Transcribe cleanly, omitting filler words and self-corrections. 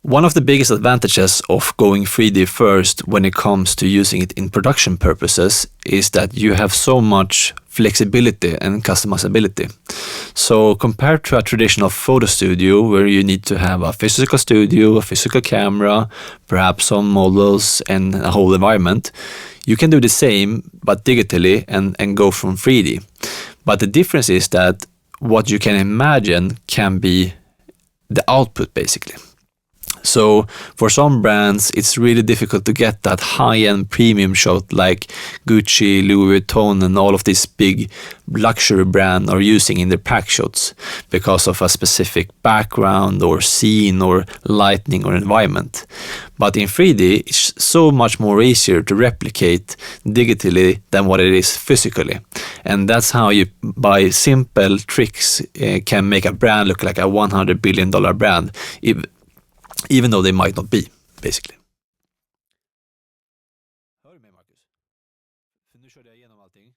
One of the biggest advantages of going 3D first when it comes to using it in production purposes is that you have so much flexibility and customizability. So compared to a traditional photo studio where you need to have a physical studio, a physical camera, perhaps some models and a whole environment, you can do the same but digitally and go from 3D. But the difference is that what you can imagine can be the output basically. So for some brands, it's really difficult to get that high-end premium shot like Gucci, Louis Vuitton, and all of these big luxury brands are using in their pack shots because of a specific background or scene or lighting or environment. But in 3D, it's so much more easier to replicate digitally than what it is physically. And that's how you, by simple tricks, can make a brand look like a $100 billion brand, even though they might not be, basically. Hör du mig, Marcus? För nu körde jag igenom allting.